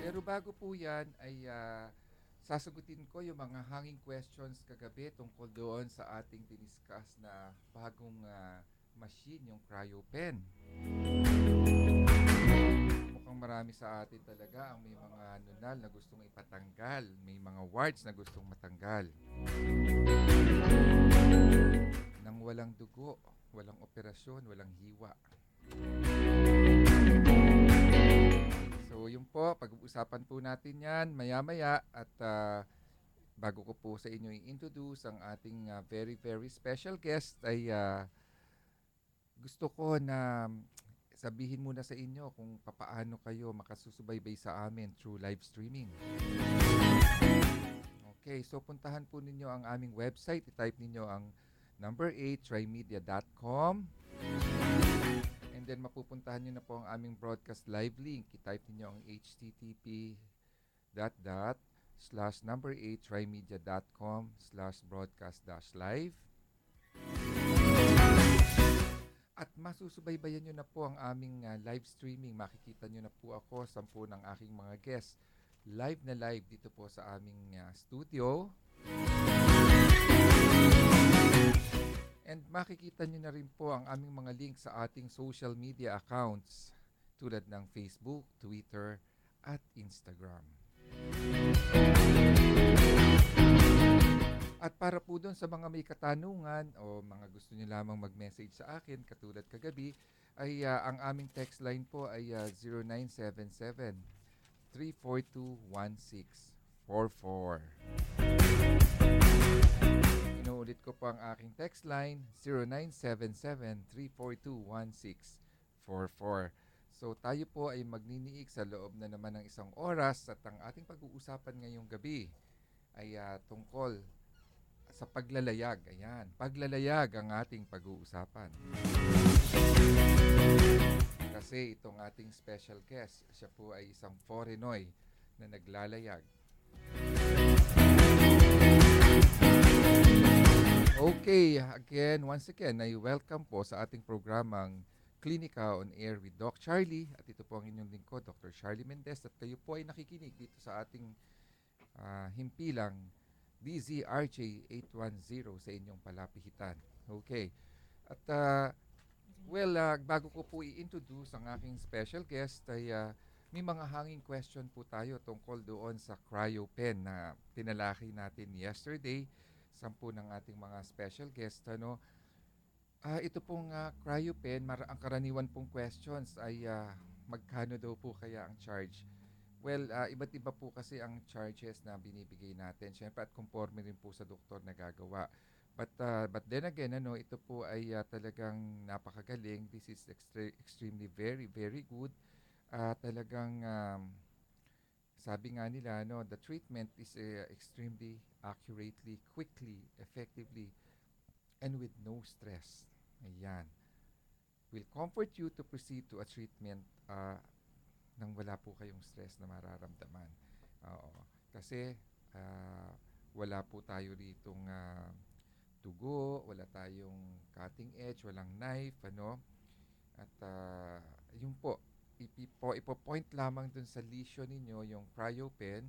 Pero bago po yan ay sasagutin ko yung mga hanging questions kagabi tungkol doon sa ating diniscuss na bagong machine, yung cryo pen. Mukhang marami sa atin talaga ang may mga nunal na gustong ipatanggal, may mga warts na gustong matanggal. Nang walang dugo, walang operasyon, walang hiwa. So yun po, pag-uusapan po natin yan maya-maya at bago ko po sa inyo i-introduce ang ating very very special guest ay gusto ko na sabihin muna sa inyo kung papaano kayo makasusubaybay sa amin through live streaming. Okay, so puntahan po ninyo ang aming website. I-type ninyo ang number 8, trymedia.com. And then mapupuntahan nyo na po ang aming broadcast live link. I-type ninyo ang http:/number 8 trymedia.com/broadcast-live. At masusubaybayan nyo na po ang aming live streaming. Makikita nyo na po ako, 10 ng aking mga guests. Live na live dito po sa aming studio. And makikita nyo na rin po ang aming mga links sa ating social media accounts tulad ng Facebook, Twitter, at Instagram. At para po doon sa mga may katanungan o mga gusto niyo lamang mag-message sa akin katulad kagabi ay ang aming text line po ay 0977 342 1644. Inuulit ko po ang aking text line 0977 342 1644. So tayo po ay magniniig sa loob na naman ng isang oras at ang ating pag-uusapan ngayong gabi ay tungkol sa paglalayag. Ayan, paglalayag ang ating pag-uusapan. Kasi itong ating special guest, siya po ay isang foreignoy na naglalayag. Okay, once again, I welcome po sa ating programang Klinika On Air with Doc Charlie. At ito po ang inyong lingkod, Dr. Charlie Mendez. At kayo po ay nakikinig dito sa ating himpilang DZRJ 810 sa inyong palapihitan. Okay. At bago ko po i-introduce ang aking special guest ay may mga hanging question po tayo tungkol doon sa cryo pen na tinalakay natin yesterday. 10 ng ating mga special guest. Ito pong cryo pen, ang karaniwan pong questions ay magkano daw po kaya ang charge? Well, iba't iba po kasi ang charges na binibigay natin. Siyempre at conforme rin po sa doktor na gagawa. But then again, ito po ay talagang napakagaling. This is extremely very, very good. Talagang sabi nga nila, the treatment is extremely accurately, quickly, effectively, and with no stress. Ayan. Will comfort you to proceed to a treatment nang wala po kayong stress na mararamdaman. Oo. Kasi wala po tayo ditong dugo, wala tayong cutting edge, walang knife, At yun po, ipo-point lamang dun sa lesion ninyo yung cryo pen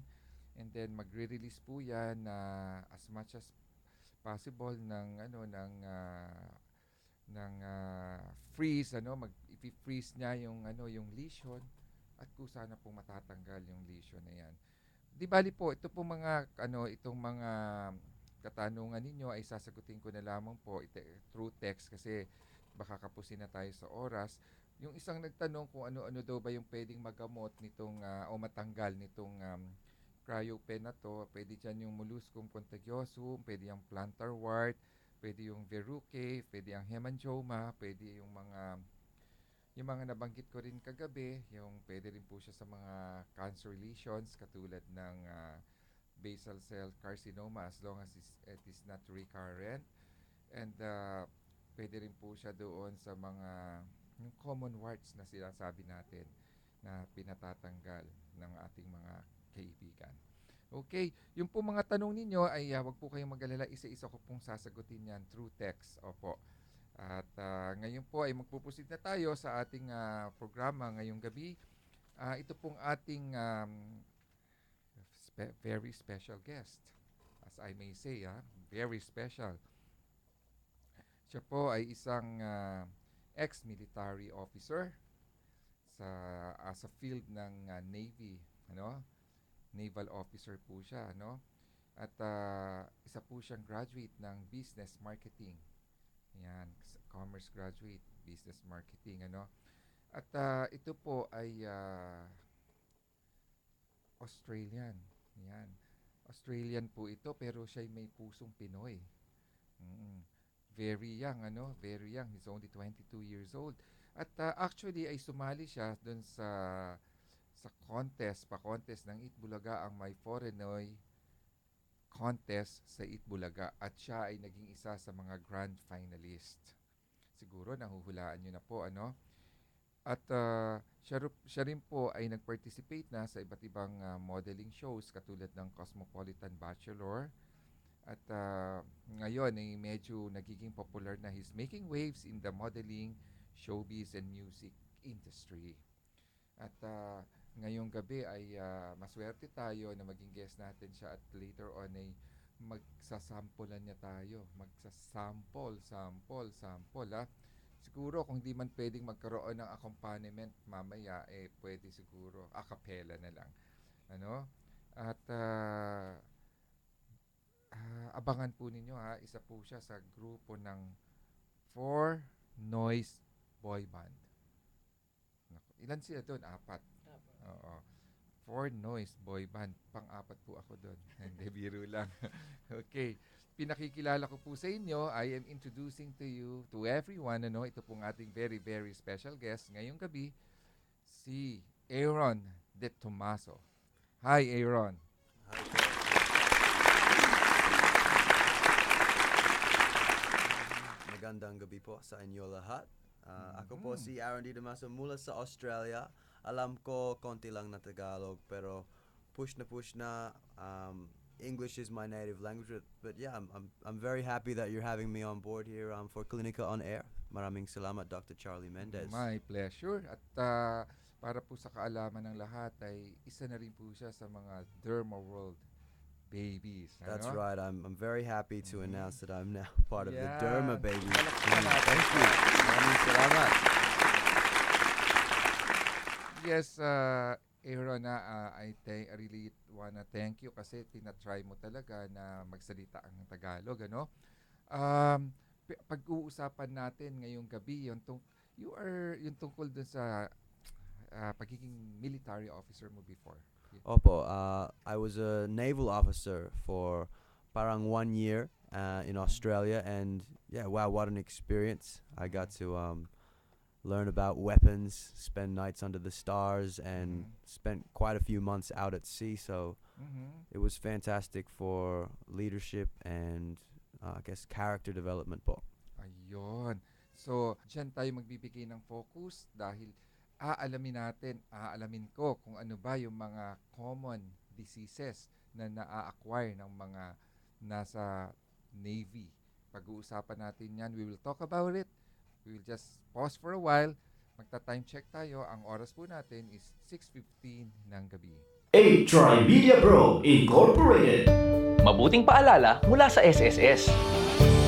and then magre-release po yan as much as possible ng freeze i-freeze niya yung lesion at kusa na pong matatanggal yung lesion na yan. Di bali po, ito po itong mga katanungan ninyo ay sasagutin ko na lamang po through text kasi baka kapusin na tayo sa oras. Yung isang nagtanong kung ano-ano daw ba yung pwedeng magamot nitong o matanggal nitong cryo pen na to. Pwede dyan yung molluscum contagiosum, pwede yung plantar wart, pwede yung verrucae, pwede yung hemangioma, pwede yung mga nabanggit ko rin kagabi, yung pwede rin po siya sa mga cancer lesions katulad ng basal cell carcinoma as long as it is not recurrent. And pwede rin po siya doon sa mga yung common warts na sinasabi natin na pinatatanggal ng ating mga kaibigan. Okay, yung po mga tanong ninyo ay wag po kayong mag-alala, isa-isa ko pong sasagutin yan through text. Opo. At ngayon po ay magpupusid na tayo sa ating programa ngayong gabi. Ito pong ating very special guest, as I may say, very special. Siya po ay isang ex-military officer sa field ng Navy, ano? Naval officer po siya, ano? At isa po siyang graduate ng business marketing. Yan, commerce graduate, business marketing, ano? At ito po ay Australian. Yan. Australian po ito pero siya ay may pusong Pinoy. Mm. Very young, ano? Very young. He's only 22 years old. At actually ay sumali siya doon sa contest ng Itbulaga, ang My Foreignoy contest sa Itbulaga, at siya ay naging isa sa mga grand finalist. Siguro nahuhulaan nyo na po, ano? At siya rin po ay nag-participate na sa iba't ibang modeling shows katulad ng Cosmopolitan Bachelor. At ngayon ay medyo nagiging popular na. He's making waves in the modeling, showbiz, and music industry. At ngayong gabi ay maswerte tayo na maging guest natin siya, at later on ay magsasampulan niya tayo. Magsasample. Siguro kung di man pwedeng magkaroon ng accompaniment mamaya, pwede siguro a cappella na lang. Ano? At abangan po ninyo, isa po siya sa grupo ng 4 Noise Boy Band. Ilan sila doon? 4. Oo. 4 Noise Boy Band. Pang-4 po ako doon. Hindi, biro lang. Okay. Pinakikilala ko po sa inyo, I am introducing to everyone, ano, ito pong ating very, very special guest ngayong gabi, si Aaron De Tomaso. Hi, Aaron. Hi. Magandang gabi po sa inyo lahat. Ako po si Aaron De Tomaso mula sa Australia. Alam ko konti lang na Tagalog, pero push na. English is my native language, but yeah, I'm very happy that you're having me on board here for Klinika On Air. Maraming salamat, Dr. Charlie Mendez. My pleasure. At para po sa kaalaman ng lahat, ay isa na rin po siya sa mga Derma World babies. That's ano? right. I'm very happy to announce that I'm now part of the Yeah. Derma babies. Thank you. Maraming salamat. Yes, Aaron, I really wanna thank you kasi tinatry mo talaga na magsalita ang Tagalog, ano? Pag-uusapan natin ngayong gabi yung tungkol dun sa pagiging military officer mo before. Opo, I was a naval officer for parang 1 year in Australia, and yeah, wow, what an experience. I got to learn about weapons, spend nights under the stars, and spent quite a few months out at sea, so it was fantastic for leadership and I guess character development po. Ayun. So, dyan tayo magbibigay ng focus dahil aalamin ko kung ano ba yung mga common diseases na na-acquire ng mga nasa Navy. Pag-uusapan natin yan. We will talk about it. We will just pause for a while. Magta-time check tayo. Ang oras po natin is 6:15 ng gabi. A Trimedia Pro Incorporated. Mabuting paalala mula sa SSS.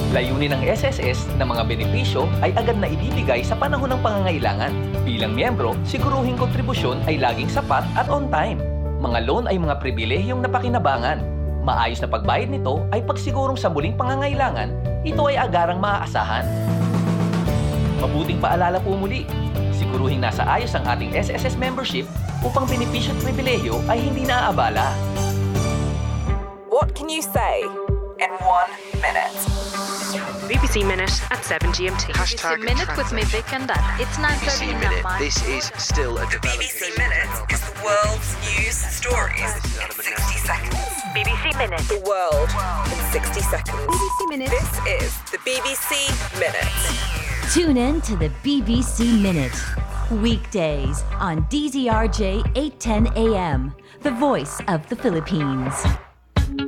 Layunin ng SSS na mga benepisyo ay agad na ibibigay sa panahon ng pangangailangan. Bilang miyembro, siguruhing kontribusyon ay laging sapat at on time. Mga loan ay mga pribilehiyong napakinabangan. Maayos na pagbayad nito ay pagsigurong sa muling pangangailangan, ito ay agarang maaasahan. Mabuting paalala po muli, siguruhing nasa ayos ang ating SSS membership upang benepisyo at pribilehyo ay hindi naaabala. What can you say in 1 minute? BBC Minute at 7 GMT. BBC Minute with me, Vic and Dad. It's 9:30 in the morning. This is still a The BBC Minute is the world's news stories in 60 seconds. BBC Minute. The world in 60 seconds. BBC Minute. This is the BBC Minute. Tune in to the BBC Minute. Weekdays on DZRJ 810 AM, the voice of the Philippines. Hip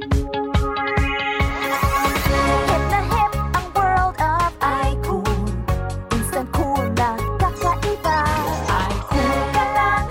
na hip ang world of iQOO. Instant cool na kakaiba. iQOO ka lang,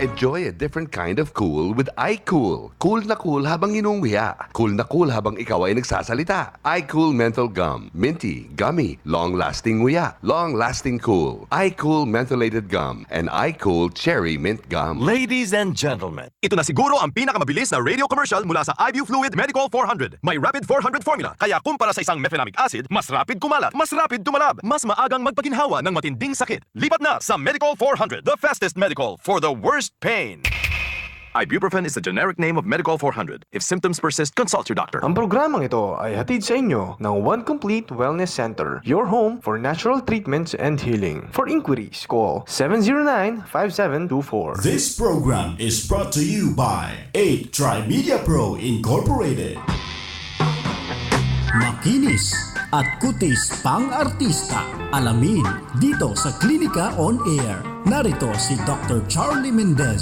Enjoy a different kind of cool with iCool. Cool na cool habang inuunguya. Cool na cool habang ikaw ay nagsasalita. iCool Menthol Gum. Minty, gummy, long-lasting nguya. Long-lasting cool. iCool Mentholated Gum and iCool Cherry Mint Gum. Ladies and gentlemen, ito na siguro ang pinakamabilis na radio commercial mula sa iBu Fluid Medical 400. May Rapid 400 formula, kaya kumpara sa isang mefenamic acid, mas rapid kumalat, mas rapid tumalab, mas maagang magpaginhawa ng matinding sakit. Lipat na sa Medical 400, the fastest medical for the worst pain. Ibuprofen is the generic name of Medical 400. If symptoms persist, consult your doctor. Ang programang ito ay hatid sa inyo ng One Complete Wellness Center, your home for natural treatments and healing. For inquiries, call 709-5724. This program is brought to you by 8 Trimedia Pro Incorporated. Makinis at kutis pang-artista. Alamin dito sa Klinika On Air. Narito si Dr. Charlie Mendez.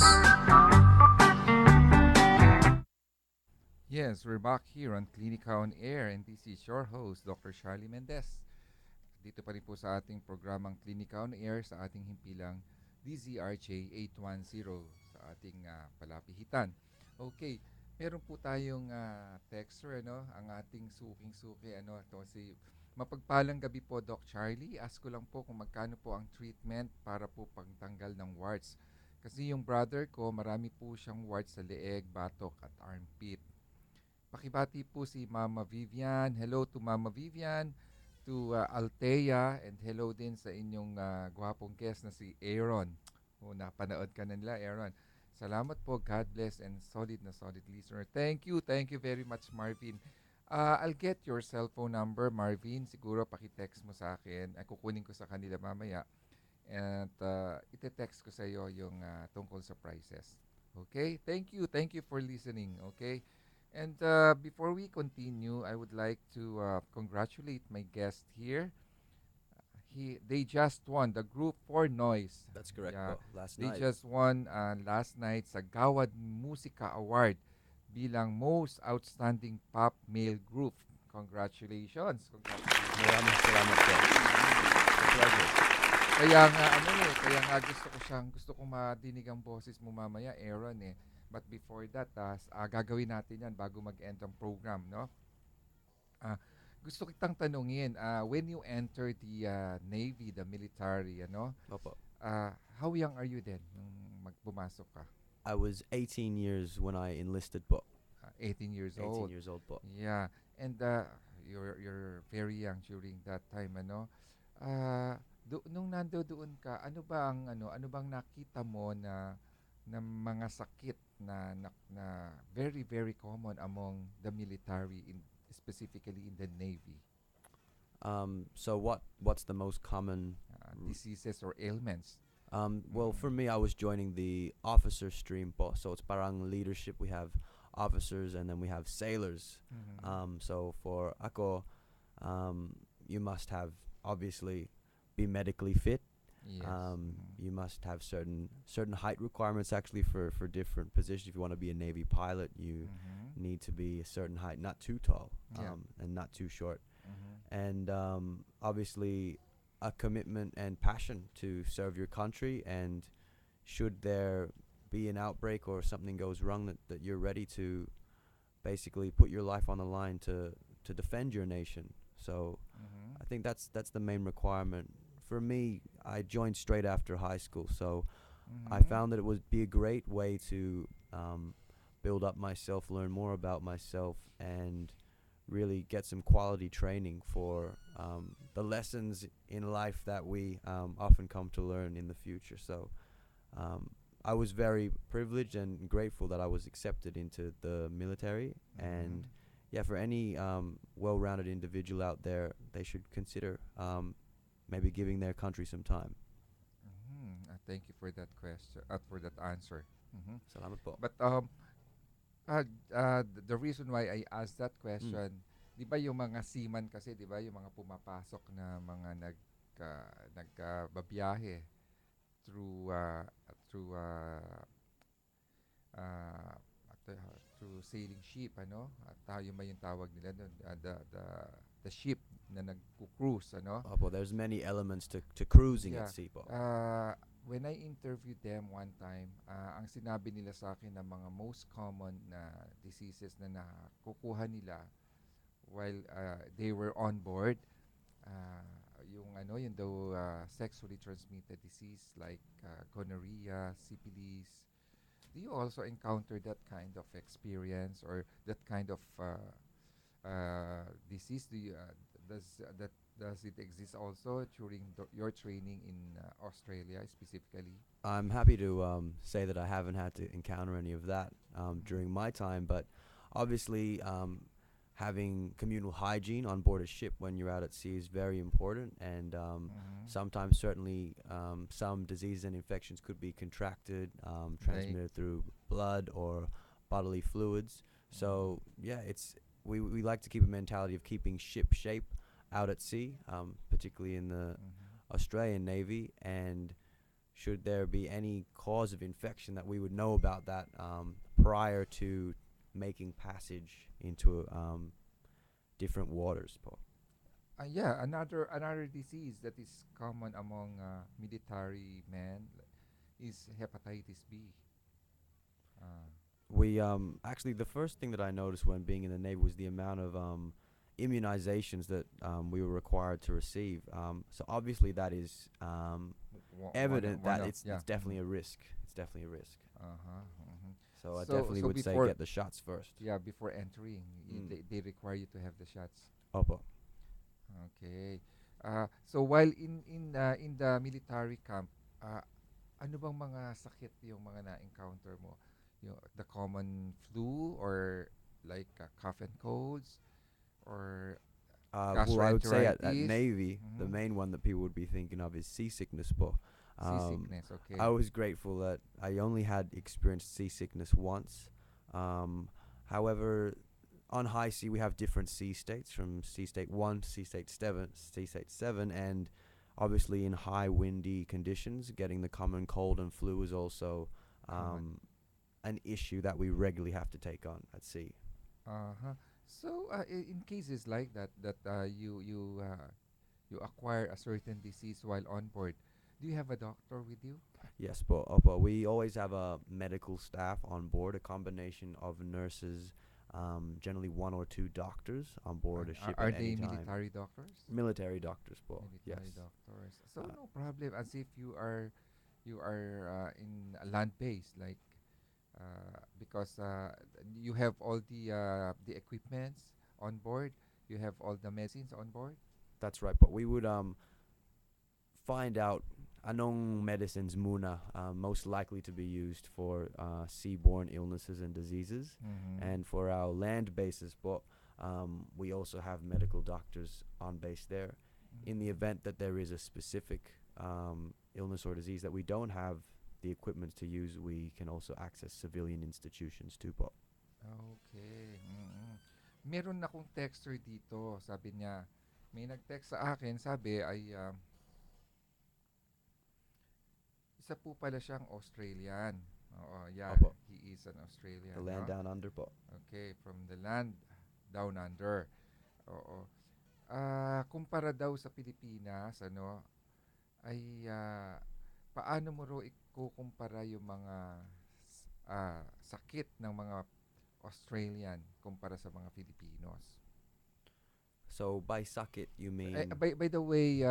Yes, we're back here on Klinika On Air and this is your host, Dr. Charlie Mendez. Dito pa rin po sa ating programang Klinika On Air sa ating himpilang DZRJ 810 sa ating palapihitan. Okay, meron po tayong texter, ano, ang ating suking-suki, ano, ito si mapagpalang gabi po, Doc Charlie. Ask ko lang po kung magkano po ang treatment para po pagtanggal ng warts. Kasi yung brother ko, marami po siyang warts sa leeg, batok at armpit. Pakibati po si Mama Vivian. Hello to Mama Vivian, to Althea, and hello din sa inyong gwapong guest na si Aaron. Napanood ka na nila, Aaron. Salamat po, God bless, and solid listener. Thank you very much, Marvin. I'll get your cell phone number, Marvin. Siguro pakitext mo sa akin. Kukunin ko sa kanila mamaya. And ite-text ko sa iyo yung tungkol sa prices. Okay? Thank you for listening. Okay? And before we continue, I would like to congratulate my guest here. They just won the Group 4 Noise. That's correct, Yeah, last they night. just won last night sa Gawad Musika Award bilang Most Outstanding Pop Male Group. Congratulations. Maraming salamat po. Kaya nga gusto ko madinig ang boses mo mamaya, Aaron eh. But before that, gagawin natin yan bago mag-end ang program, no? Gusto kitang tanungin, when you enter the Navy, the military, ano? Opo. How young are you then nung pumasok ka? I was 18 years when I enlisted po. 18 years 18 old. years old po. Yeah. And you're very young during that time, ano? Nung nandoon ka, ano bang nakita mo na mga sakit na very very common among the military, specifically in the Navy? So what's the most common diseases or ailments? Well, for me, I was joining the officer stream po. So it's parang leadership. We have officers and then we have sailors. So for ako, you must have obviously be medically fit. Yes. You must have certain height requirements actually for different positions. If you want to be a Navy pilot, you need to be a certain height, not too tall, and not too short. And obviously a commitment and passion to serve your country, and should there be an outbreak or something goes wrong, that you're ready to basically put your life on the line to defend your nation. So I think that's the main requirement. For me, I joined straight after high school, so I found that it would be a great way to build up myself, learn more about myself, and really get some quality training for the lessons in life that we often come to learn in the future. So I was very privileged and grateful that I was accepted into the military. And yeah, for any well-rounded individual out there, they should consider maybe giving their country some time. Thank you for that question, for that answer. Salamat po. But the reason why I asked that question, di ba yung mga seaman kasi, di ba yung mga pumapasok na mga nagbabiyahe through sailing ship, ano? At yun ba yung tawag nila doon? The ship na nagku-cruise, ano? Opo, there's many elements to cruising at sea po. when I interviewed them one time, ang sinabi nila sa akin na mga most common na diseases na nakukuha nila while they were on board, uh, yung daw sexually transmitted disease like gonorrhea, syphilis. Do you also encounter that kind of experience or that kind of disease? Does it exist also during your training in Australia specifically? I'm happy to say that I haven't had to encounter any of that during my time, but obviously having communal hygiene on board a ship when you're out at sea is very important, and sometimes certainly some diseases and infections could be contracted, transmitted through blood or bodily fluids. So yeah, we like to keep a mentality of keeping ship shape out at sea, particularly in the Australian Navy, and should there be any cause of infection that we would know about that prior to making passage into different waters, Paul. Yeah, another disease that is common among military men is hepatitis B. We actually, the first thing that I noticed when being in the Navy was the amount of immunizations that we were required to receive. So obviously that is evident that it's definitely a risk. It's definitely a risk. So I definitely would say get the shots first. Yeah, before entering, they require you to have the shots. Opo. Okay. So while in the military camp, ano bang mga sakit yung mga na-encounter mo? The common flu or like cough and colds or well, I would say at Navy, the main one that people would be thinking of is seasickness. But seasickness, okay. I was grateful that I only had experienced seasickness once. However, on high sea we have different sea states, from sea state 1 to sea state 7, and obviously in high windy conditions, getting the common cold and flu is also an issue that we regularly have to take on at sea. So in cases like that you acquire a certain disease while on board, do you have a doctor with you? Yes, but we always have a medical staff on board, a combination of nurses, generally 1 or 2 doctors on board a ship. Are they military doctors? Military doctors, Paul. Military Yes. doctors. So no problem, as if you are in a land base, like because you have all the equipments on board, you have all the medicines on board. That's right, but we would find out anong medicines muna most likely to be used for seaborne illnesses and diseases, and for our land bases, but we also have medical doctors on base there. In the event that there is a specific illness or disease that we don't have the equipment to use, we can also access civilian institutions too, po. Okay. Meron na akong texter dito, sabi niya, may nag-text sa akin, sabi ay isa po pala siyang Australian. Oo, yeah, Opo. he is an Australian. The land down under, po. Okay, from the land down under. Oo. Kumpara daw sa Pilipinas, ay paano mo raw ikukumpara yung mga sakit ng mga Australian kumpara sa mga Filipinos? So by sakit you mean? By the way,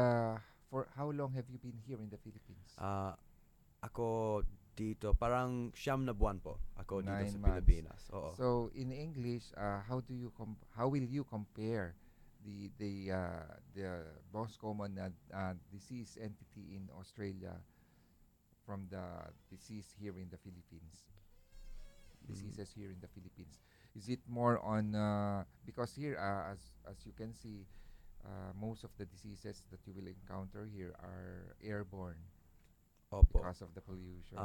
for how long have you been here in the Philippines? Ako dito parang 9 na buwan po ako dito 9 sa months. Pilipinas. Oo. So in English, how will you compare the most common disease entity in Australia from the disease here in the Philippines? Diseases here in the Philippines. Is it more on because here as you can see, most of the diseases that you will encounter here are airborne. Opo. Because of the pollution.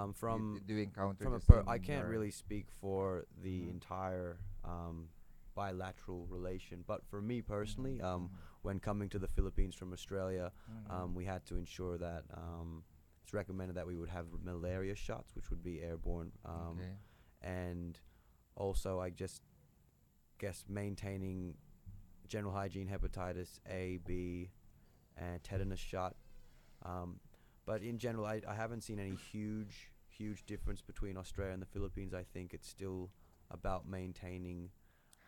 Do you encounter I can't really speak for the entire bilateral relation, but for me personally, when coming to the Philippines from Australia, we had to ensure that it's recommended that we would have malaria shots, which would be airborne, and also I just guess maintaining general hygiene, hepatitis A, B, and tetanus shot. But in general, I haven't seen any huge difference between Australia and the Philippines. I think it's still about maintaining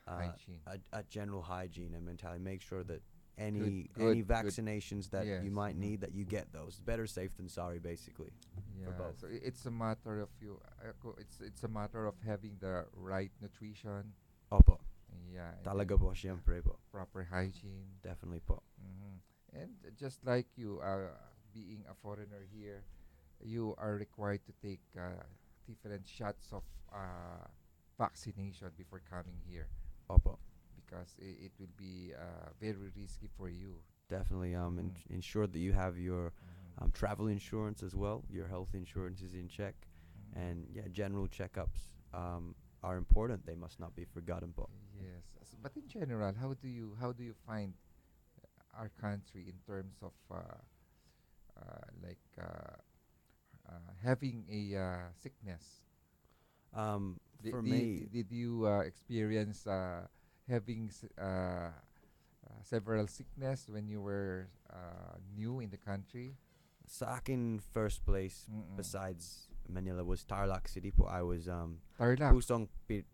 Hygiene. a general hygiene and mentality. Make sure that any Good, vaccinations that Yes, you might need, that you get those. Better safe than sorry, basically. Yeah, both. so it's a matter of it's a matter of having the right nutrition. Opo. Yeah. and Talaga then, po, siyempre po. proper hygiene. Definitely po. And just like you, being a foreigner here, you are required to take different shots of vaccination before coming here Opo. because it will be very risky for you. Definitely ensure that you have your travel insurance as well. Your health insurance is in check. And general checkups are important. They must not be forgotten po. Yes, but in general, how do you find our country in terms of having a sickness? For me, did you experience having several sickness when you were new in the country? sa akin, first place besides Manila was Tarlac City po. I was Tarlac. Pusong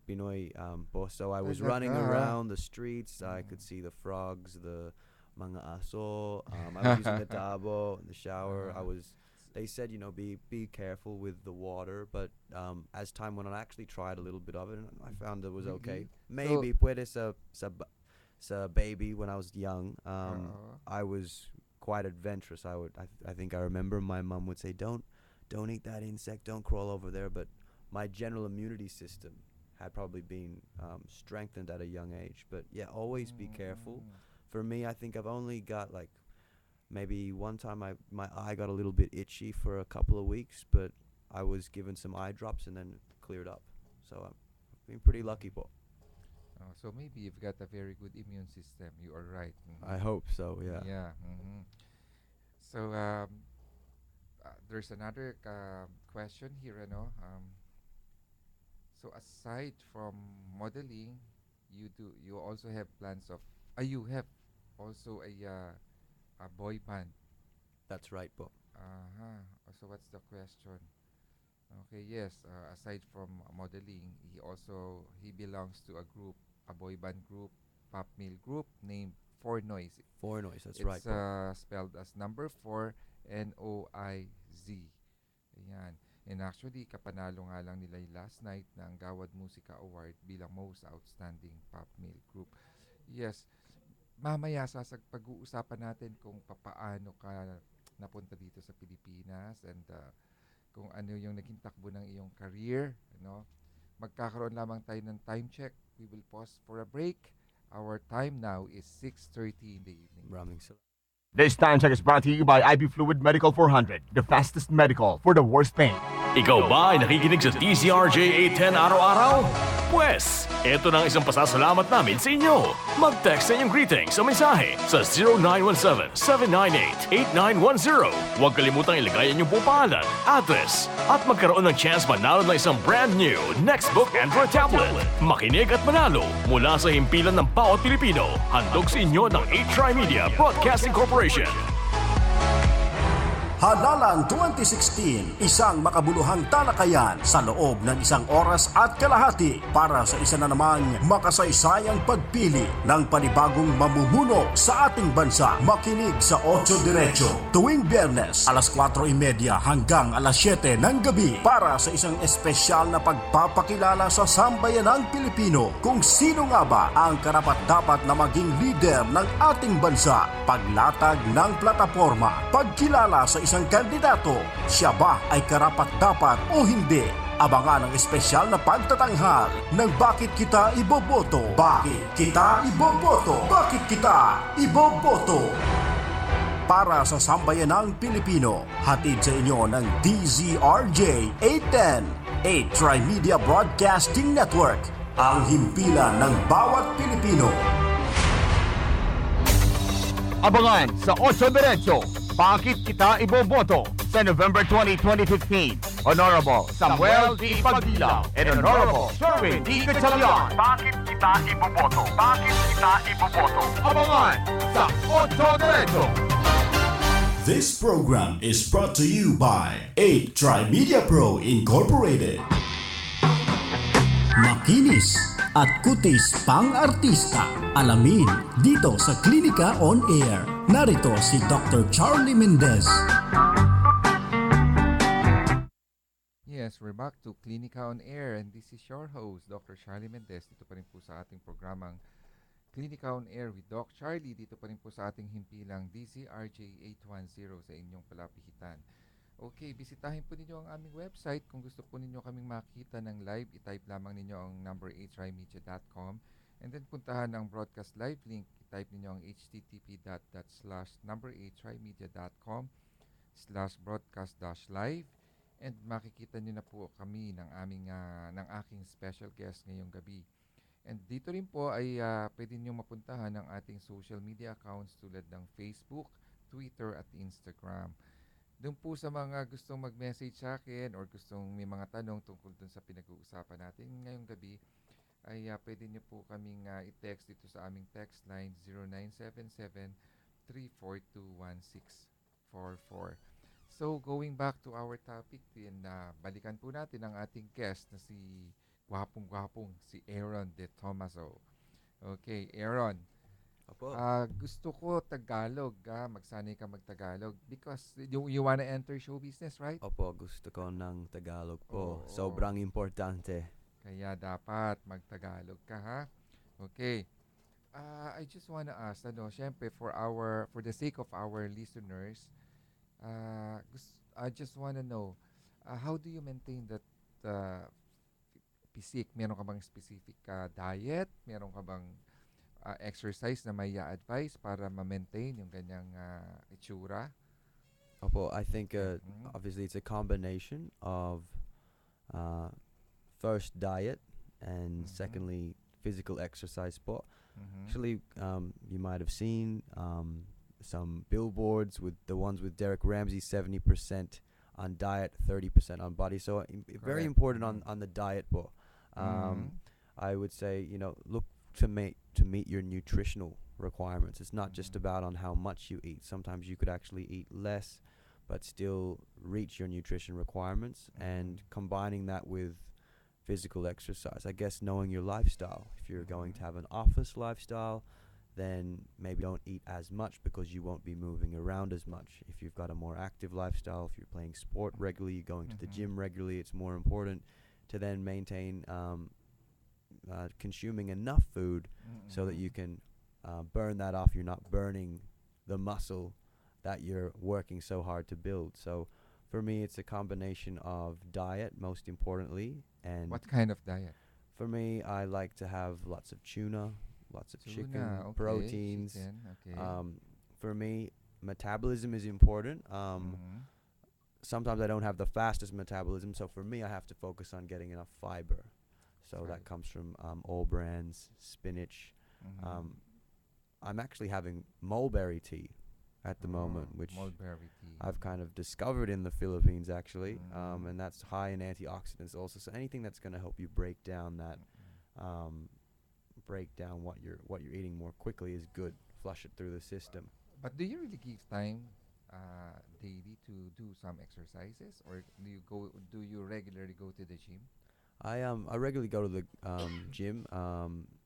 Pinoy po. So I was running around the streets. I could see the frogs, the mga aso. I was using the tabo in the shower. They said, be careful with the water, but as time went on, I actually tried a little bit of it, and I found it was okay. Maybe puede sa baby when I was young. I was quite adventurous. I think I remember my mom would say, don't eat that insect, don't crawl over there. But my general immunity system had probably been strengthened at a young age. But yeah, always be careful. For me, I think I've only got maybe one time my eye got a little bit itchy for a couple of weeks, but I was given some eye drops and then cleared up. So I've been pretty lucky po. So maybe you've got a very good immune system. You are right. I hope so, yeah. Yeah. So there's another question here, so aside from modeling, you also have plans of you have also a boy band. That's right po. So what's the question? Okay, yes, aside from modeling, he belongs to a boy band group, pop mill group named Four Noise. Four Noise, that's right po. It's spelled as number 4, Noiz. Ayan. And actually, kapanalo nga lang nila last night ng Gawad Musika Award bilang Most Outstanding Pop Mill Group. Yes, mamaya pag-uusapan natin kung papaano ka napunta dito sa Pilipinas and kung ano yung naging takbo ng iyong career, Magkakaroon lamang tayo ng time check. We will pause for a break. Our time now is 6:30 in the evening. Maraming salamat. This time check is brought to you by IB Fluid Medical 400, the fastest medical for the worst pain. Ikaw ba ay nakikinig sa DZRJ 810 araw-araw? Pwes, eto na ang isang pasasalamat namin sa inyo. Mag-text sa inyong greetings sa mensahe sa 0917-798-8910. Huwag kalimutang ilagay ang inyong buong pangalan, address, at magkaroon ng chance manalo ng isang brand new Nextbook Android tablet. Makinig at manalo mula sa himpilan ng bawat Pilipino. Handog sa inyo ng 8Tri-Media Broadcasting Corporation. Halalan 2016, isang makabuluhang talakayan sa loob ng isang oras at kalahati para sa isa na namang makasaysayang pagpili ng panibagong mamumuno sa ating bansa. Makinig sa 8 Diretso tuwing Biyernes alas 4:30 hanggang alas 7 ng gabi para sa isang espesyal na pagpapakilala sa sambayanang Pilipino kung sino nga ba ang karapat-dapat na maging leader ng ating bansa. Paglatag ng plataporma, pagkilala sa isang kandidato, siya ba ay karapat-dapat o hindi? Abangan ang espesyal na pagtatanghal ng Bakit Kita Iboboto? Bakit Kita Iboboto? Bakit Kita Iboboto? Para sa sambayanang Pilipino, hatid sa inyo ng DZRJ 810, 8Tri-Media Broadcasting Network, ang himpilan ng bawat Pilipino. Abangan sa 8 Diretso, Bakit Kita Iboboto sa November 20, 2015. Honorable Samuel D. Pagdilaw and Honorable Sherwin D. Gatchalian. Bakit Kita Iboboto? Bakit Kita Iboboto? Abangan sa 8 Diretso. This program is brought to you by 8 Tri-Media Pro Incorporated. Makinis at kutis pang-artista. Alamin dito sa Klinika On Air. Narito si Dr. Charlie Mendez. Yes, we're back to Klinika On Air and this is your host, Dr. Charlie Mendez. Dito pa rin po sa ating programang Klinika On Air with Doc Charlie. Dito pa rin po sa ating himpilang DZRJ 810 sa inyong palapihitan. Okay, bisitahin po ninyo ang aming website. Kung gusto po ninyo kaming makita ng live, i-type lamang ninyo ang number 8trimedia.com and then puntahan ang broadcast live link. I-type ninyo ang http://number8trimedia.com/broadcast-live and makikita nyo na po kami ng aking special guest ngayong gabi. And dito rin po ay pwede nyo mapuntahan ang ating social media accounts tulad ng Facebook, Twitter at Instagram. Doon po sa mga gustong mag-message sa akin or gustong may mga tanong tungkol dun sa pinag-uusapan natin ngayong gabi, ay pwede nyo po kaming i-text dito sa aming text line 0977-342-1644. So, going back to our topic din, balikan po natin ang ating guest na si gwapong-gwapong si Aaron De Tomaso. Okay, Aaron. Opo. Gusto ko Tagalog, magsanay ka mag-Tagalog because you wanna enter show business, right? Opo, gusto ko ng Tagalog po. Oo. Sobrang importante. Kaya dapat mag-Tagalog ka, ha? Okay. I just wanna ask, syempre for the sake of our listeners, I just wanna know, how do you maintain that physique? Meron ka bang specific diet? Meron ka bang exercise na may advice para ma-maintain yung ganyang itsura? Opo, I think obviously it's a combination of first diet and secondly physical exercise po. Actually, you might have seen some billboards with the ones with Derek Ramsey, 70% on diet, 30% on body. So very important on the diet po. I would say, look to meet your nutritional requirements. It's not just about on how much you eat. Sometimes you could actually eat less but still reach your nutrition requirements, and combining that with physical exercise. I guess knowing your lifestyle. If you're going to have an office lifestyle, then maybe don't eat as much because you won't be moving around as much. If you've got a more active lifestyle, if you're playing sport regularly, going to the gym regularly, it's more important to then maintain consuming enough food so that you can burn that off. You're not burning the muscle that you're working so hard to build. So for me, it's a combination of diet, most importantly. And what kind of diet? For me, I like to have lots of tuna, lots of chicken, proteins. Chicken, okay. For me, metabolism is important. Sometimes I don't have the fastest metabolism, so for me, I have to focus on getting enough fiber. So that comes from all brands, spinach. I'm actually having mulberry tea at the moment, which mulberry tea. I've kind of discovered in the Philippines, actually, and that's high in antioxidants also. So anything that's going to help you break down that, break down what you're eating more quickly is good. Flush it through the system. But do you really give time daily to do some exercises, or do you regularly go to the gym? I regularly go to the gym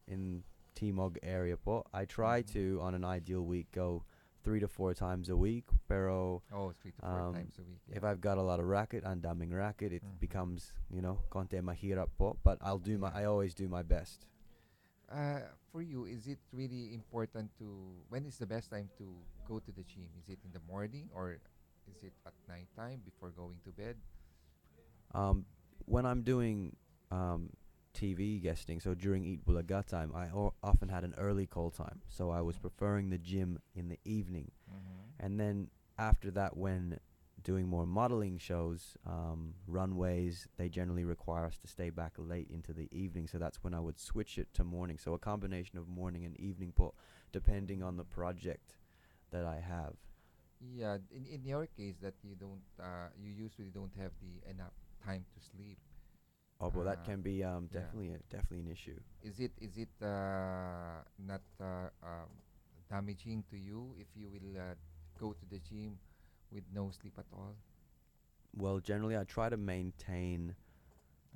in Timog area po. I try to, on an ideal week, go 3 to 4 times a week. Pero 3 to 4 times a week. If I've got a lot of racket, ang daming racket, it becomes, konti mahirap po. But I always do my best. For you, is it really important when is the best time to go to the gym? Is it in the morning or is it at night time before going to bed? When I'm doing TV guesting, so during Eat Bulaga time, I often had an early call time. So I was preferring the gym in the evening. And then after that, when doing more modeling shows, runways, they generally require us to stay back late into the evening. So that's when I would switch it to morning. So a combination of morning and evening, depending on the project that I have. Yeah, in your case, that you usually don't have enough time to sleep. Well, that can be definitely an issue. Is it not damaging to you if you will go to the gym with no sleep at all? Well, generally, I try to maintain.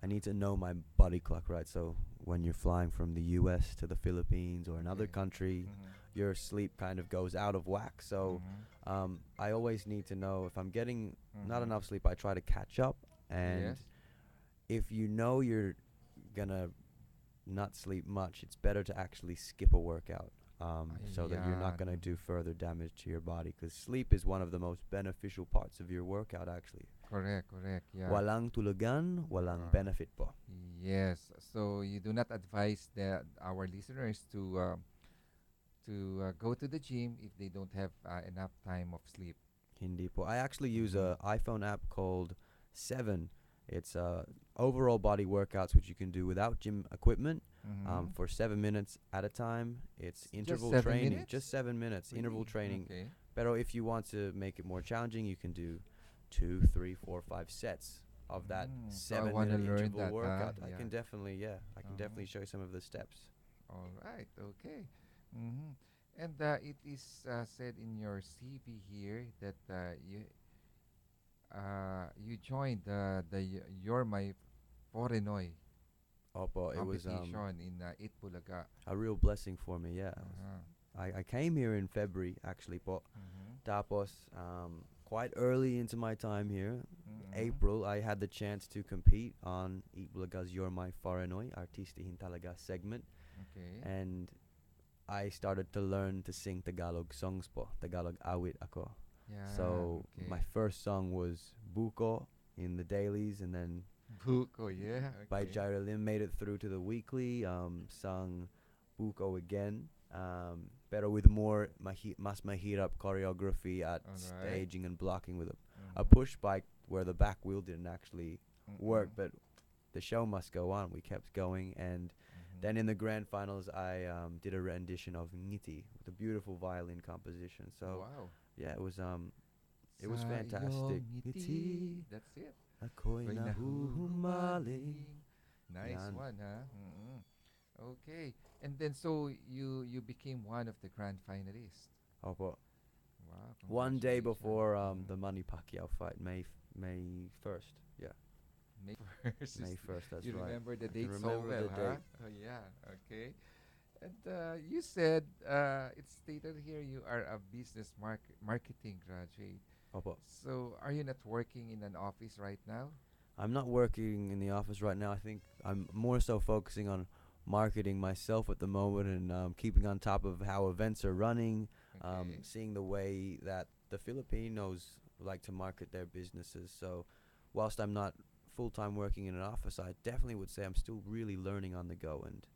I need to know my body clock, right? So when you're flying from the U.S. to the Philippines or another Okay. country, Mhm. your sleep kind of goes out of whack. So Mhm. I always need to know if I'm getting not Mhm. enough sleep. I try to catch up, and Yes. if you know you're gonna not sleep much, it's better to actually skip a workout, so that you're not gonna Ayan. do further damage to your body. Because sleep is one of the most beneficial parts of your workout, actually. Correct, correct. Yeah. Walang tulugan, walang Uh, benefit po. yes. So you do not advise our listeners to go to the gym if they don't have enough time of sleep. Hindi po. I actually use Mhm. a iPhone app called 7. It's overall body workouts which you can do without gym equipment, Mhm. for 7 minutes at a time. It's Just interval 7 minutes? training, just 7 minutes, interval Really? training. Okay. Pero if you want to make it more challenging, you can do 2, 3, 4, 5 sets of that So I want to 7 minute learn interval that, workout. I Yeah. can definitely, I can Uh-huh. definitely show you some of the steps. All right. Okay. Mm-hmm. And it is said in your CV here that you joined You're My Forenoy Opo, it was competition in Itbulaga. a real blessing for me. Yeah, Uh-huh. I came here in February actually, po. Mm-hmm. Tapos, quite early into my time here, Mm-hmm. April, I had the chance to compete on Itbulaga's You're My Faranoy Artistihin Talaga segment, Okay. and I started to learn to sing Tagalog songs po, Tagalog awit ako. Yeah. So Okay. my first song was Buko in the dailies, and then Buko, yeah. by Okay. Jaira Lim made it through to the weekly, sung Buko again, pero with more mas mahirap choreography at All right. staging and blocking with a Mm-hmm. push bike where the back wheel didn't actually work, Mm-mm. but the show must go on. We kept going, and Mm-hmm. then in the grand finals, I did a rendition of Ngiti with a beautiful violin composition. So Wow. yeah, it was Sa fantastic. iyong Ngiti, ngiti. That's it. ako'y Ako'y nahuhumaling. nahuhumaling. Nice Yan. one, huh? Mm-mm. Okay. And then so you became one of the grand finalists. Opo. Wow, One day congratulations. before Mhm. the Manny Pacquiao fight, May 1st. Yeah, May 1st. May 1st. That's You right. remember the I can date so remember well, the huh? date. Oh, yeah. Okay. And you said it's stated here you are a business marketing graduate. Opo. So are you not working in an office right now? I'm not working in the office right now. I think I'm more so focusing on marketing myself at the moment, and keeping on top of how events are running, Okay. seeing the way that the Filipinos like to market their businesses. So, whilst I'm not full time working in an office, I definitely would say I'm still really learning on the go, and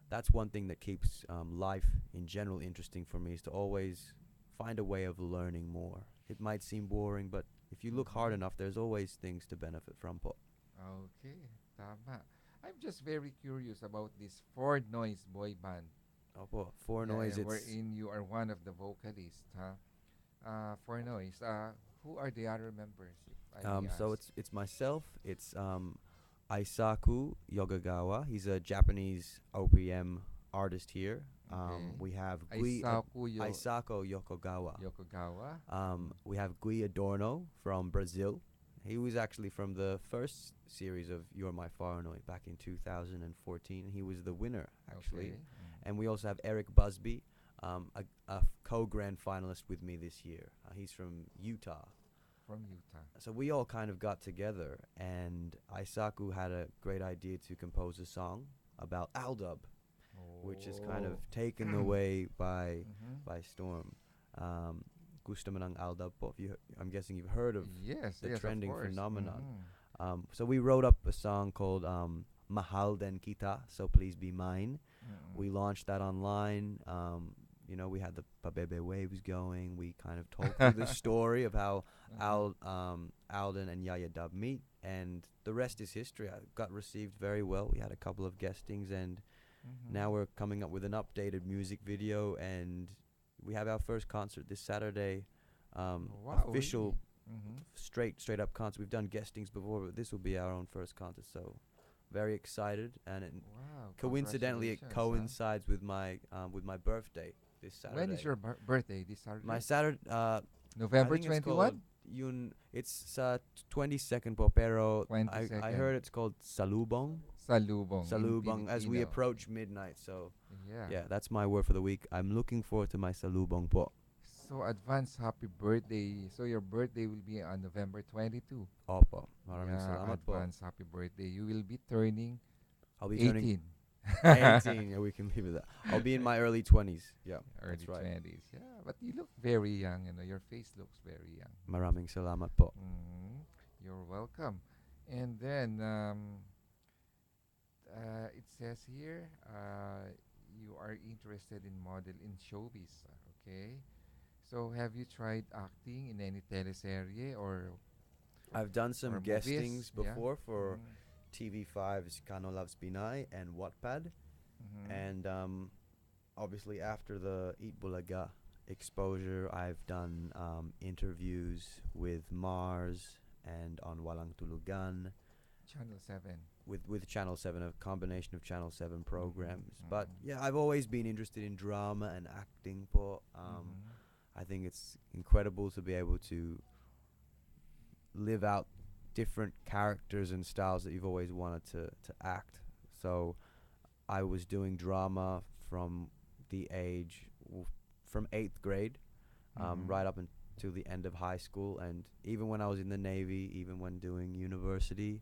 that's one thing that keeps life in general interesting for me, is to always find a way of learning more. It might seem boring, but if you look hard Mhm. enough, there's always things to benefit from po. Okay. Tama. I'm just very curious about this Ford Noise boy band. Opo, for Yeah, noise, and it's wherein you are one of the vocalists, huh? For Noise. Who are the other members, if I may so ask? it's myself. It's Aisaku Yogagawa. He's a Japanese OPM artist here. Okay. We have Aisako Yokogawa. Yokogawa. We have Gui Adorno from Brazil. He was actually from the first series of You're My Faranoy back in 2014, and he was the winner, actually. Okay. And we also have Eric Busby, a co-grand finalist with me this year. He's from Utah. From Utah. So we all kind of got together, and Aisaku had a great idea to compose a song about Aldub, which is kind of taken away by storm. Gusto mo ng Aldub po? I'm guessing you've heard of Yes, the yes, of trending course. phenomenon. Mhm. So we wrote up a song called Mahal Den Kita, So Please Be Mine. We launched that online. We had the Pabebe waves going. We kind of told through the story of how Alden and Yaya Dub meet, and the rest is history. I got received very well. We had a couple of guestings, and now we're coming up with an updated music video, and we have our first concert this Saturday. Wow, Official, really? straight up concert. We've done guestings before, but this will be our own first concert. So very excited, and Wow, coincidentally, it congratulations, huh? coincides with my birthday this Saturday. When is your birthday? This Saturday? My Saturday? November I think it's 21? called- It's 22nd po, pero 22nd. I heard it's called Salubong. Salubong. in Salubong as we Filipino. approach midnight. So Yeah. yeah, that's my word for the week. I'm looking forward to my Salubong po. So advance happy birthday. So your birthday will be on November 22. Opo. Maraming Yeah, salamat po. advance happy birthday. You will be turning I'll be 18. turning 18. Yeah, we can leave it that. I'll be in my early 20s. Yeah, Early that's right. 20s. Yeah, but you look very young. Your face looks very young. Maraming salamat po. You're welcome. And then it says here you are interested in model in showbiz. Okay. So have you tried acting in any teleserye or I've done some or guestings movies? Yeah. before for TV5's Kano Loves Pinay and Wattpad. And obviously after the Eat Bulaga exposure, I've done interviews with Mars and on Walang Tulugan. Channel 7. With Channel 7, a combination of Channel 7 programs. But yeah, I've always been interested in drama and acting po. I think it's incredible to be able to live out different characters and styles that you've always wanted to act. So I was doing drama from the age from 8th grade right up until the end of high school, and even when I was in the Navy, even when doing university,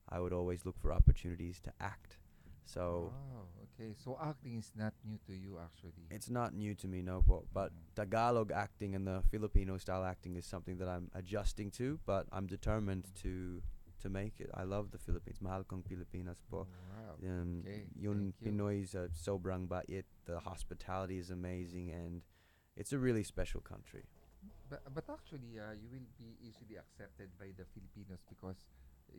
I would always look for opportunities to act. So okay. So acting is not new to you actually. it's not new to me, no po. But Tagalog acting and the Filipino style acting is something that I'm adjusting to, but I'm determined to make it. I love the Philippines. Mahal kong Pilipinas po. Wow. Okay. Yung Thank you. Pinoy's sobrang bait. The hospitality is amazing, and it's a really special country. But actually, you will be easily accepted by the Filipinos because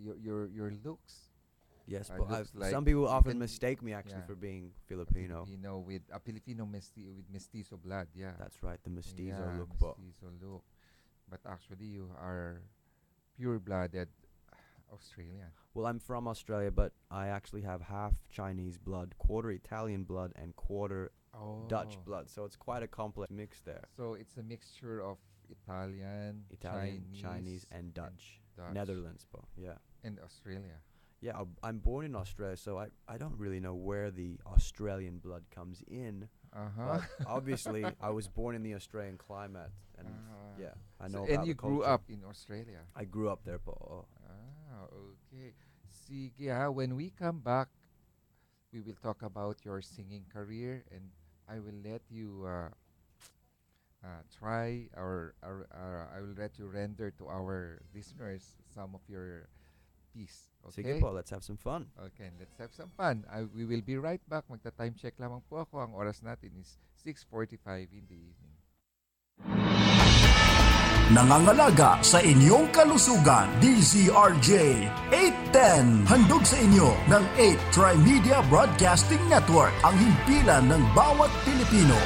your looks. Yes, Uh, but looks like some people you often can- mistake me actually yeah. for being Filipino. Filipino with a Filipino with mestizo blood. Yeah. That's right, the mestizo Yeah, look po. mestizo look. But actually, you are pure-blooded Australian. Well, I'm from Australia, but I actually have half Chinese blood, quarter Italian blood, and quarter Dutch Oh. blood. So it's quite a complex mix there. So it's a mixture of Italian, Chinese, and Dutch. Dutch. Netherlands, po. Yeah. And Australia. Yeah, I'm born in Australia, so I don't really know where the Australian blood comes in. Uh-huh. But obviously, I was born in the Australian climate, and yeah, I know So, about and you the grew culture. up in Australia. I grew up there, po. Okay. Sige ha, when we come back, we will talk about your singing career, and I will let you try I will let you render to our listeners some of your piece. Okay? Sige po, let's have some fun. Okay, let's have some fun. We will be right back. Magta-time check lamang po ako. Ang oras natin is 6:45 in the evening. Nangangalaga sa inyong kalusugan, DZRJ 810. Handog sa inyo ng 8 Tri-Media Broadcasting Network, ang himpilan ng bawat Pilipino.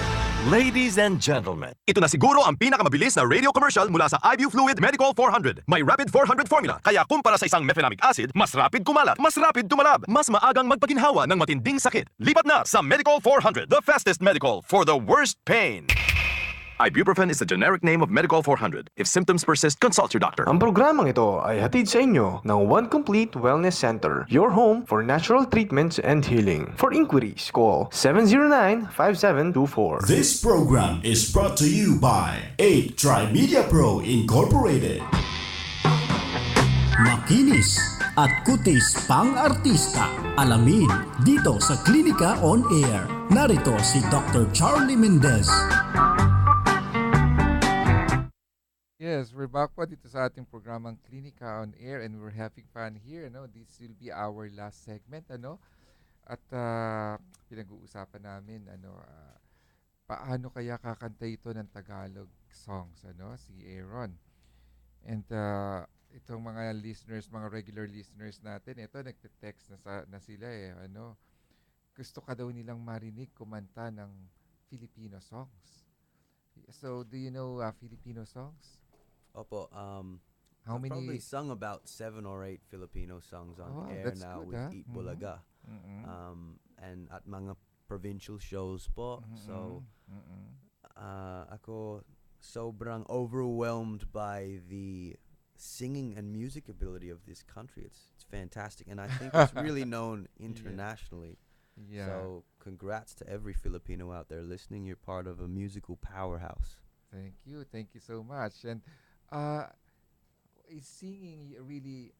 Ladies and gentlemen, ito na siguro ang pinakamabilis na radio commercial mula sa iView Fluid Medical 400. May Rapid 400 formula, kaya kumpara sa isang mefenamic acid, mas rapid kumalat, mas rapid tumalab, mas maagang magpaginhawa ng matinding sakit. Lipat na sa Medical 400, the fastest medical for the worst pain. Ibuprofen is the generic name of Medical 400. If symptoms persist, consult your doctor. Ang programang ito ay hatid sa inyo ng One Complete Wellness Center, your home for natural treatments and healing. For inquiries, call 709-5724. This program is brought to you by 8 Tri-Media Pro Incorporated. Makinis at kutis pang-artista. Alamin dito sa Klinika On Air. Narito si Dr. Charlie Mendez. Yes, we're back po dito sa ating programang Klinika On Air, and we're having fun here. This will be our last segment. At pinag-uusapan namin paano kaya kakanta ito ng Tagalog songs, si Aaron. And itong mga listeners, mga regular listeners natin, ito nagte-text na sila gusto ka daw nilang marinig kumanta ng Filipino songs. So, do you know Filipino songs? Opo, How I've many? probably sung about 7 or 8 Filipino songs on air that's now good, with ah. Eat Bulaga. And at mga provincial shows po. So, ako sobrang overwhelmed by the singing and music ability of this country. It's fantastic, and I think it's really known internationally. Yeah. So congrats to every Filipino out there listening. You're part of a musical powerhouse. Thank you so much. And uh, is singing really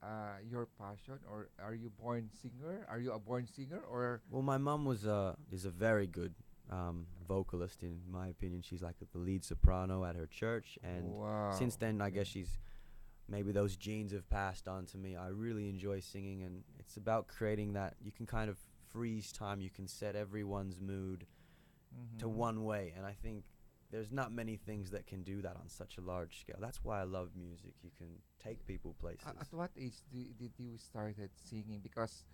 your passion, or are you born singer? Are you a born singer, or Well, my mom is a very good vocalist in my opinion. She's like the lead soprano at her church, and since then I guess she's maybe those genes have passed on to me. I really enjoy singing, and it's about creating that you can kind of freeze time. You can set everyone's mood to one way, and I think there's not many things that can do that on such a large scale. That's why I love music. You can take people places. at what age did you started singing? Because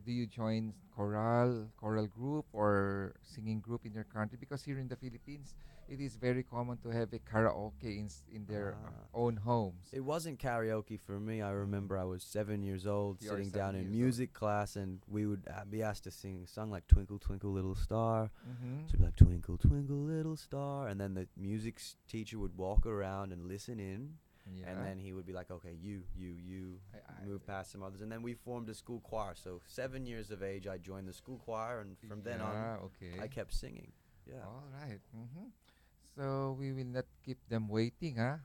do you join choral group, or singing group in your country? Because here in the Philippines, it is very common to have a karaoke in their own homes. It wasn't karaoke for me. I remember I was 7 years old, You are sitting 7 down in years music class, and we would be asked to sing a song like Twinkle, Twinkle, Little Star. Mhm. So it'd be like, Twinkle, Twinkle, Little Star. And then the music teacher would walk around and listen in. Yeah. And then he would be like, okay, you, move past some others. And then we formed a school choir. So 7 years of age, I joined the school choir. And from then on, okay. I kept singing. Yeah. All right. So we will not keep them waiting, huh?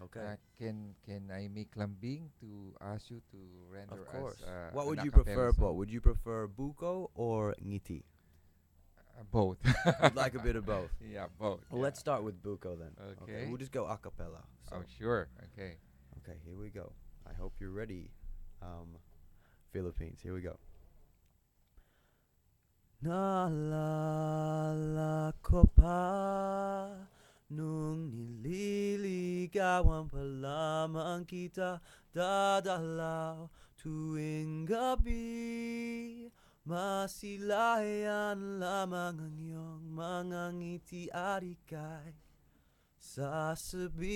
Okay. Can I make lambing to ask you to render Of course. us? What an would a you cappella prefer, song? Po? Would you prefer buko or ngiti? Both. You'd like a bit of both. Yeah, both. Well, let's start with buko then. Okay. We'll just go a cappella. Oh, sure. Okay. Okay, here we go. I hope you're ready, Philippines. Here we go. Naalala ko pa nung nililigawan pa lamang kita, dadalaw tuwing gabi. Masilayan lamang ang iyong mga ngiti at ika'y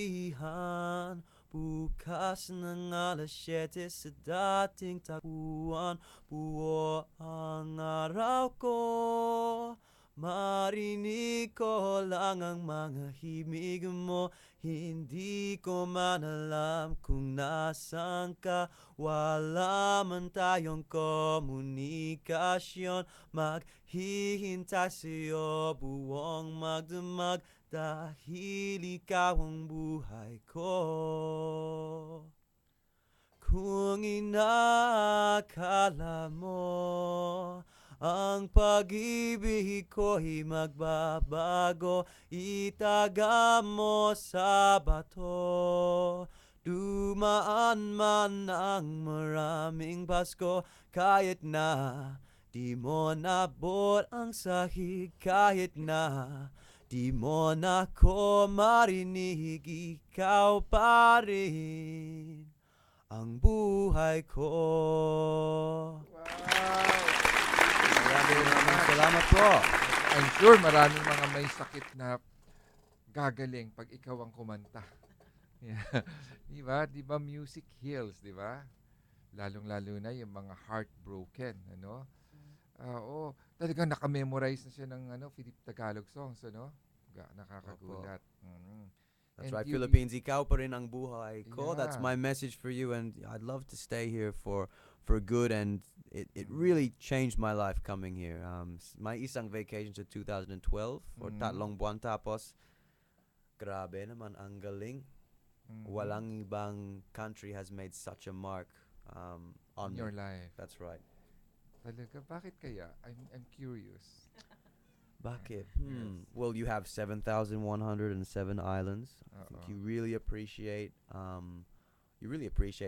sasabihan. Bukas ng alas 7 sa dating tagpuan, buo ang araw ko. Marinig ko lang ang mga himig mo, hindi ko man alam kung nasaan ka. Wala man tayong komunikasyon, maghihintay sa'yo buong magdamag, dahil ikaw ang buhay ko. Kung inaakala mo ang pag-ibig ko'y magbabago, itaga mo sa bato. Dumaan man ang maraming Pasko, kahit na di mo nabot ang sahig, kahit na di mo na ko marinig, ikaw pa rin ang buhay ko. Maraming salamat po. I'm sure maraming mga may sakit na gagaling pag ikaw ang kumanta. Yeah. Di ba music heals, di ba? Lalong-lalo na yung mga heartbroken, ano? Oo, talagang naka-memorize na siya ng Tagalog songs, ano? Nakakagulat. That's And right, you- Philippines. Ikaw pa rin ang buhay ko. That's Yeah. my message for you, and I'd love to stay here for good. And it really changed my life coming here. My isang vacation to 2012 for tatlong buwan, tapos grabe naman ang galing. Walang ibang country has made such a mark on In your me. life. That's right. Talaga, bakit kaya? I'm curious. Bakit? Well, you have 7,107 islands. I think you really appreciate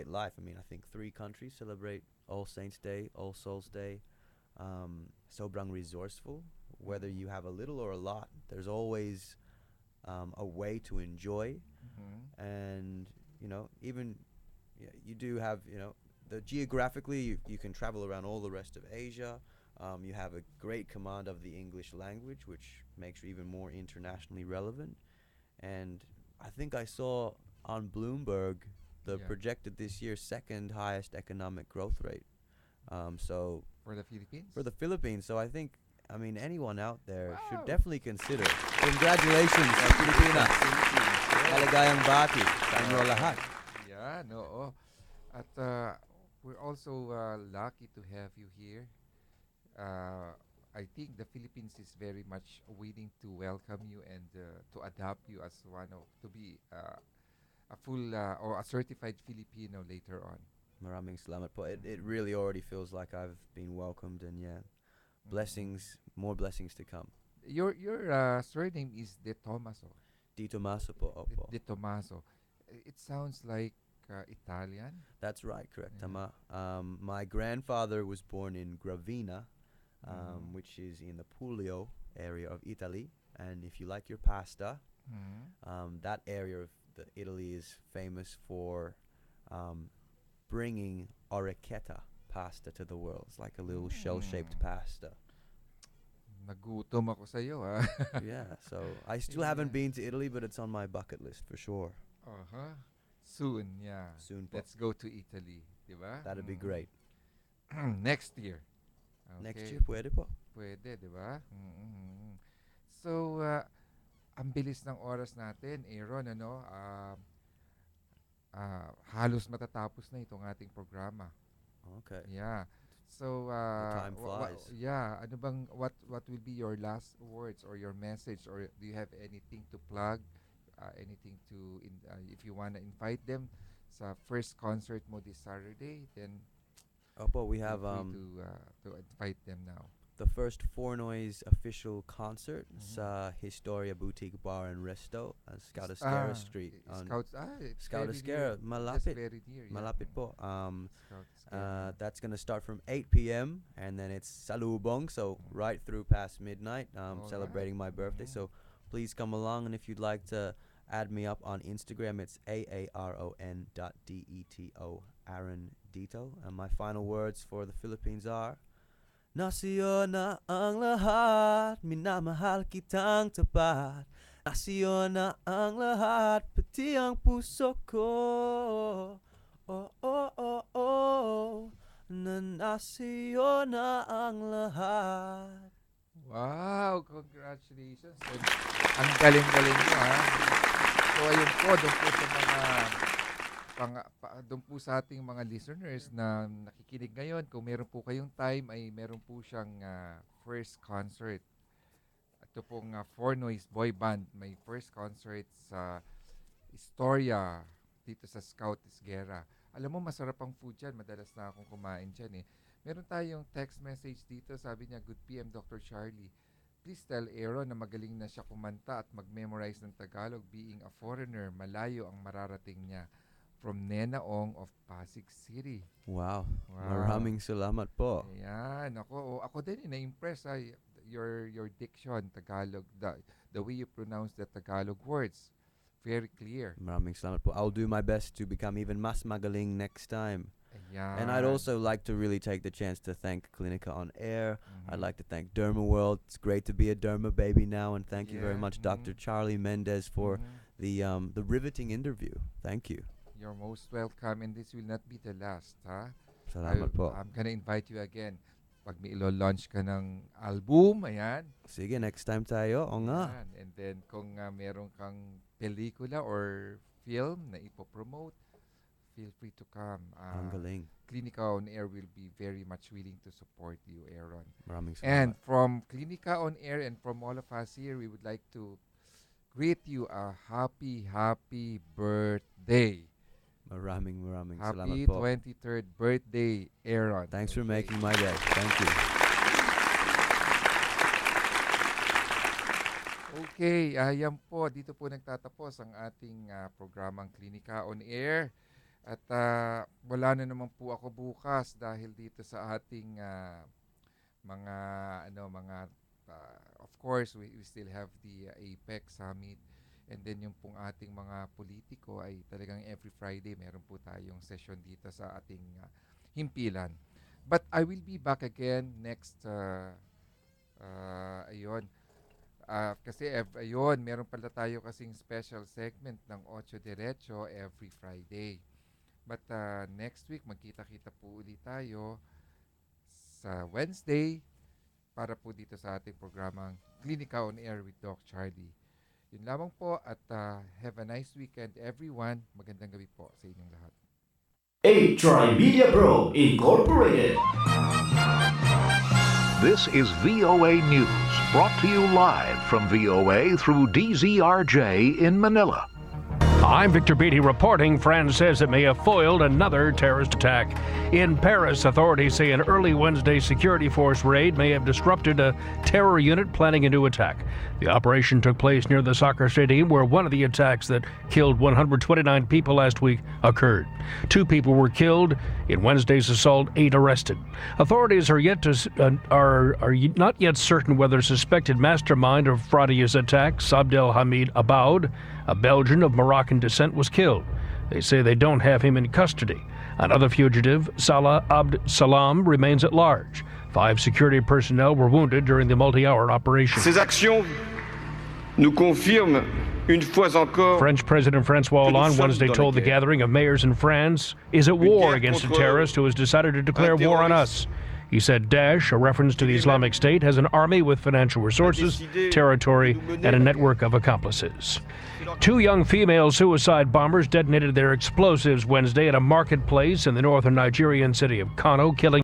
life. I mean, I think 3 countries celebrate All Saints Day, All Souls Day. Sobrang resourceful. Whether you have a little or a lot, there's always a way to enjoy. And even you do have geographically you can travel around all the rest of Asia. You have a great command of the English language, which makes you even more internationally relevant. And I think I saw on Bloomberg projected this year second highest economic growth rate. So For the Philippines? For the Philippines. So I think, I mean, anyone out there should Wow. definitely consider. Congratulations sa Pilipinas. Maligayang bati sa inyo lahat. Yan, oo. At we're also lucky to have you here. I think the Philippines is very much willing to welcome you and to adopt you as to be a full or a certified Filipino later on. Maraming salamat po. It really already feels like I've been welcomed, and yeah, blessings, more blessings to come. Your surname is De Tomaso. Di Tomaso po, opo. De Tomaso. It sounds like Italian. That's right, correct. Yeah. Tama. My grandfather was born in Gravina, which is in the Puglia area of Italy. And if you like your pasta, that area of Italy is famous for bringing orecchietta pasta to the world. It's like a little shell-shaped pasta. Nagutom ako sa iyo, ha? Yeah, so I still haven't been to Italy, but it's on my bucket list for sure. Soon, yeah. Soon po. Let's go to Italy, di ba? That'd be great. Next year. Next year, pwede po. Pwede, di ba? So, ang bilis ng oras natin, Aaron, ano? Halos matatapos na itong ating programa. Okay. Yeah. So, time flies. ano bang, what will be your last words or your message, or do you have anything to plug, anything to, if you want to invite them sa first concert mo this Saturday, then Opo, we have feel free to invite them now. the first Four Noise official concert sa Historia Boutique Bar and Resto on Scout-Esquerra Street. Scout-Esquerra, malapit. Very near, yeah. Malapit po. Scout-Esquerra. That's going to start from 8 p.m. and then it's salubong, so right through past midnight, celebrating my birthday. So please come along, and if you'd like to add me up on Instagram, it's aaron.deto, Aaron Dito. And my final words for the Philippines are, Nasiyo na ang lahat, minamahal kitang tapat. Nasiyo na ang lahat, pati ang puso ko. Oh, oh, oh, oh, na nasiyo na ang lahat. Wow, congratulations. And ang galing-galing mo, ha? So, ayun po, doon po sa ating mga listeners na nakikinig ngayon, kung meron po kayong time, ay meron po siyang first concert. Ito pong Four Noise Boy Band, may first concert sa Historia, dito sa Scout-Esquerra. Alam mo, masarap ang food dyan. Madalas na akong kumain dyan, eh. Meron tayong text message dito. Sabi niya, Good PM, Dr. Charlie. Please tell Aaron na magaling na siya kumanta at mag-memorize ng Tagalog. Being a foreigner, malayo ang mararating niya. From Nena Ong of Pasig City. Wow. Maraming salamat po. Ayan. Ako din, na-impress. Your diction, Tagalog, the way you pronounce the Tagalog words. Very clear. Maraming salamat po. I'll do my best to become even mas magaling next time. Ayan. And I'd also like to really take the chance to thank Klinika On Air. I'd like to thank Derma World. It's great to be a Derma baby now, and thank you very much, Dr. Charlie Mendez, for the riveting interview. Thank you. You're most welcome, and this will not be the last, ha? Salamat po. I'm gonna invite you again. Pag may ilo-launch ka ng album, ayan. Sige, next time tayo. O nga. Ayan. And then, kung meron kang pelikula or film na ipopromote, feel free to come. Ang galing. Klinika On Air will be very much willing to support you, Aaron. Maraming And salamat. from Klinika On Air and from all of us here, we would like to greet you a happy birthday. Maraming salamat Happy po. 23rd birthday, Aaron. Thanks for making my day. Thank you. Okay, yan po. Dito po nagtatapos ang ating programang Klinika On Air. At wala na naman po ako bukas dahil dito sa ating of course, we still have the APEC Summit. And then yung pong ating mga politiko ay talagang every Friday meron po tayong session dito sa ating himpilan. But I will be back again next, kasi meron pala tayo kasing special segment ng Ocho Derecho every Friday. But next week, magkita-kita po ulit tayo sa Wednesday para po dito sa ating programang Klinika On Air with Doc Charlie. Yun lamang po at have a nice weekend everyone. Magandang gabi po sa inyong lahat. Trimedia Pro Incorporated. This is VOA News, brought to you live from VOA through DZRJ in Manila. I'm Victor Beatty reporting. France says it may have foiled another terrorist attack. In Paris, authorities say an early Wednesday security force raid may have disrupted a terror unit planning a new attack. The operation took place near the soccer stadium where one of the attacks that killed 129 people last week occurred. 2 people were killed in Wednesday's assault, 8 arrested. Authorities are not yet certain whether suspected mastermind of Friday's attack, Abdelhamid Aboud, a Belgian of Moroccan descent, was killed. They say they don't have him in custody. Another fugitive, Salah Abd Salam, remains at large. 5 security personnel were wounded during the multi-hour operation. Ces actions nous confirment une fois encore. French President Francois Hollande Wednesday told the gathering of mayors in France is at war against a terrorist who has decided to declare war on us. He said Daesh, a reference to the Islamic State, has an army with financial resources, territory, and a network of accomplices. 2 young female suicide bombers detonated their explosives Wednesday at a marketplace in the northern Nigerian city of Kano, killing